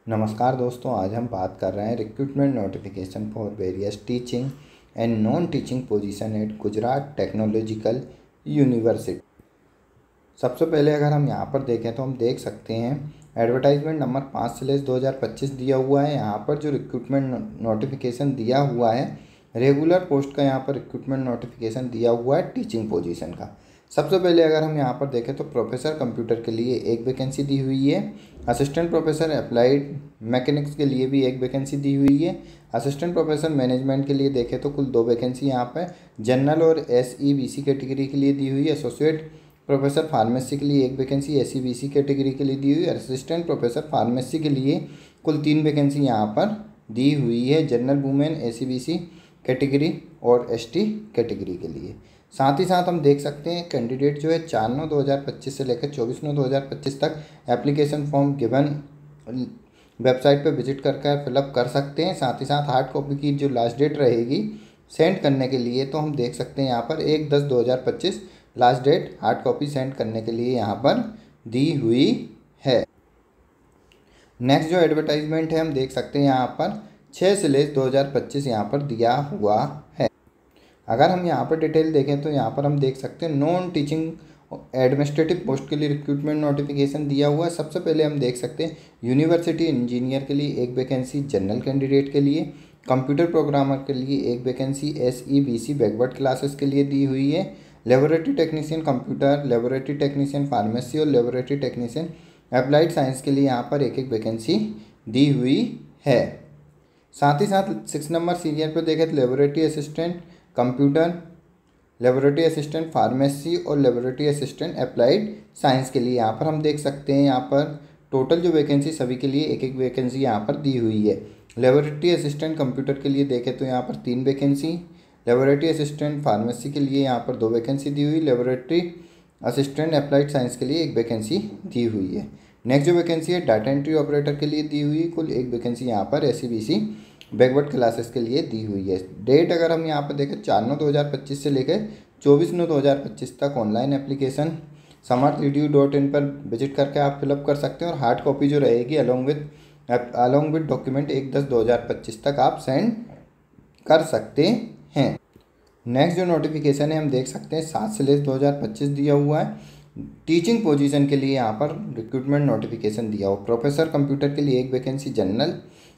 नमस्कार दोस्तों, आज हम बात कर रहे हैं recruitment notification for various teaching and non teaching position at Gujarat technological university. सबसे पहले अगर हम यहाँ पर देखें तो हम देख सकते हैं एडवर्टाइजमेंट नंबर 5/2025 दिया हुआ है। यहाँ पर जो रिक्रूटमेंट नोटिफिकेशन दिया हुआ है, रेगुलर पोस्ट का यहाँ पर रिक्रूटमेंट नोटिफिकेशन दिया हुआ है टीचिंग पोजीशन का। सबसे पहले अगर हम यहाँ पर देखें तो प्रोफेसर कंप्यूटर के लिए एक वैकेंसी दी हुई है। असिस्टेंट प्रोफेसर अप्लाइड मैकेनिक्स के लिए भी एक वैकेंसी दी हुई है। असिस्टेंट प्रोफेसर मैनेजमेंट के लिए देखें तो कुल 2 वैकेंसी यहाँ पर जनरल और SEBC कैटेगरी के लिए दी हुई है। एसोसिएट प्रोफेसर फार्मेसी के लिए एक वैकेंसी SEBC कैटेगरी के लिए दी हुई है। असिस्टेंट प्रोफेसर फार्मेसी के लिए कुल 3 वैकेंसी यहाँ पर दी हुई है, जनरल वुमेन SEBC कैटेगरी और ST कैटेगरी के लिए। साथ ही साथ हम देख सकते हैं कैंडिडेट जो है 4/9/2025 से लेकर 24/9/2025 तक एप्लीकेशन फॉर्म गिवन वेबसाइट पर विजिट कर फिलअप कर सकते हैं। साथ ही साथ हार्ड कॉपी की जो लास्ट डेट रहेगी सेंड करने के लिए, तो हम देख सकते हैं यहाँ पर 1/10/2025 last date hard copy send करने के लिए यहाँ पर दी हुई है। नेक्स्ट जो एडवर्टाइजमेंट है हम देख सकते हैं यहाँ पर 6/2025 यहाँ पर दिया हुआ है। अगर हम यहाँ पर डिटेल देखें तो यहाँ पर हम देख सकते हैं नॉन टीचिंग एडमिनिस्ट्रेटिव पोस्ट के लिए रिक्रूटमेंट नोटिफिकेशन दिया हुआ है। सबसे पहले हम देख सकते हैं यूनिवर्सिटी इंजीनियर के लिए एक वैकेंसी, जनरल कैंडिडेट के लिए, कंप्यूटर प्रोग्रामर के लिए एक वैकेंसी SEBC बैकवर्ड क्लासेस के लिए दी हुई है। Laboratory technician computer, laboratory technician pharmacy और लेबोरेटरी टेक्नीशियन अप्लाइड साइंस के लिए यहाँ पर एक एक वैकेंसी दी हुई है। साथ ही साथ 6 नंबर सीरियल पर देखें तो laboratory assistant computer, laboratory assistant pharmacy और लेबोरेटरी असिस्टेंट अप्लाइड साइंस के लिए यहाँ पर हम देख सकते हैं यहाँ पर टोटल जो वैकेंसी सभी के लिए एक एक वैकेंसी यहाँ पर दी हुई है। लेबोरेटरी असिस्टेंट कंप्यूटर के लिए देखें तो यहाँ पर 3 वैकेंसी, लेबोरेटरी असिस्टेंट फार्मेसी के लिए यहाँ पर 2 वैकेंसी दी हुई, लेबोरेटरी असिस्टेंट अप्लाइड साइंस के लिए एक वैकेंसी दी हुई है। नेक्स्ट जो वैकेंसी है डाटा एंट्री ऑपरेटर के लिए दी हुई, कुल एक वैकेंसी यहाँ पर SEBC बैकवर्ड क्लासेस के लिए दी हुई है। डेट अगर हम यहाँ पर देखें 4/9/2025 से लेकर 24/9/2025 तक ऑनलाइन एप्लीकेशन samarth.edu.in पर विजिट करके आप फिलअप कर सकते हैं और हार्ड कॉपी जो रहेगी अलॉन्ग विद डॉक्यूमेंट 1/10/2025 तक आप सेंड कर सकते हैं। नेक्स्ट जो नोटिफिकेशन है हम देख सकते हैं 7/2025 दिया हुआ है। टीचिंग पोजीशन के लिए यहाँ पर रिक्रूटमेंट नोटिफिकेशन दिया हुआ। प्रोफेसर कंप्यूटर के लिए एक vacancy general,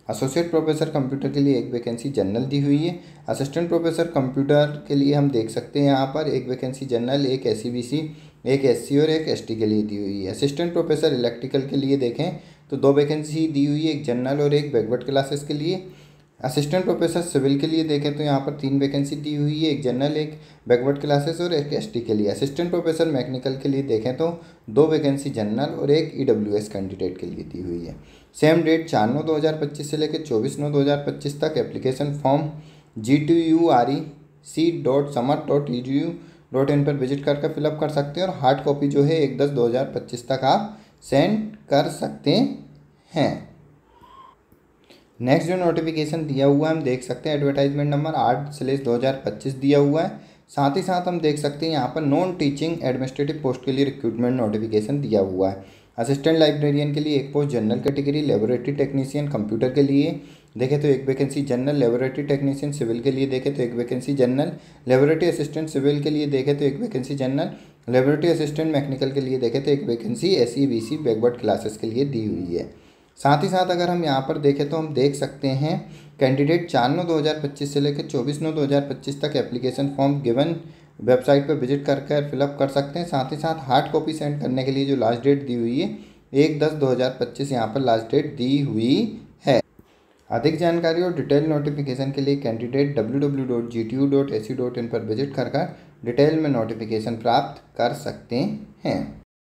associate professor computer के लिए एक वैकेंसी जनरल दी हुई है। असिस्टेंट प्रोफेसर कंप्यूटर के लिए हम देख सकते हैं यहाँ पर एक वैकेंसी जनरल, एक SEBC, एक SC और एक ST के लिए दी हुई है। असिस्टेंट प्रोफेसर इलेक्ट्रिकल के लिए देखें तो 2 वैकेंसी दी हुई है, एक जनरल और एक बैकवर्ड क्लासेस के लिए। असिस्टेंट प्रोफेसर सिविल के लिए देखें तो यहाँ पर 3 वैकेंसी दी हुई है, एक जनरल, एक बैकवर्ड क्लासेस और एक ST के लिए। असिस्टेंट प्रोफेसर मैकेनिकल के लिए देखें तो 2 वैकेंसी जनरल और एक EWS कैंडिडेट के लिए दी हुई है। सेम डेट 4/9/2025 से लेकर 24/9/2025 तक एप्लीकेशन फॉर्म gturc.samarth.edu.in पर विजिट करके फिलअप कर सकते हैं और हार्ड कॉपी जो है 1/10/2025 तक आप सेंड कर सकते हैं। नेक्स्ट जो नोटिफिकेशन दिया हुआ है हम देख सकते हैं एडवर्टाइजमेंट नंबर 8/2025 दिया हुआ है। साथ ही साथ हम देख सकते हैं यहाँ पर नॉन टीचिंग एडमिनिस्ट्रेटिव पोस्ट के लिए रिक्रूटमेंट नोटिफिकेशन दिया हुआ है। असिस्टेंट लाइब्रेरियन के लिए एक post general category, laboratory technician computer के लिए देखें तो एक vacancy general, laboratory technician civil के लिए देखें तो एक vacancy general, laboratory assistant civil के लिए देखें तो एक vacancy general, laboratory assistant mechanical के लिए देखें तो एक वैकेंसी SEBC बैकवर्ड क्लासेस के लिए दी हुई है। साथ ही साथ अगर हम यहाँ पर देखें तो हम देख सकते हैं कैंडिडेट 4/9/2025 से लेकर 24/9/2025 तक एप्लीकेशन फॉर्म गिवन वेबसाइट पर विजिट कर फिलअप कर सकते हैं। साथ ही साथ हार्ड कॉपी सेंड करने के लिए जो लास्ट डेट दी हुई है 1/10/2025 यहाँ पर लास्ट डेट दी हुई है। अधिक जानकारी और डिटेल नोटिफिकेशन के लिए कैंडिडेट www.gtu.ac.in पर विजिट कर डिटेल में नोटिफिकेशन प्राप्त कर सकते हैं।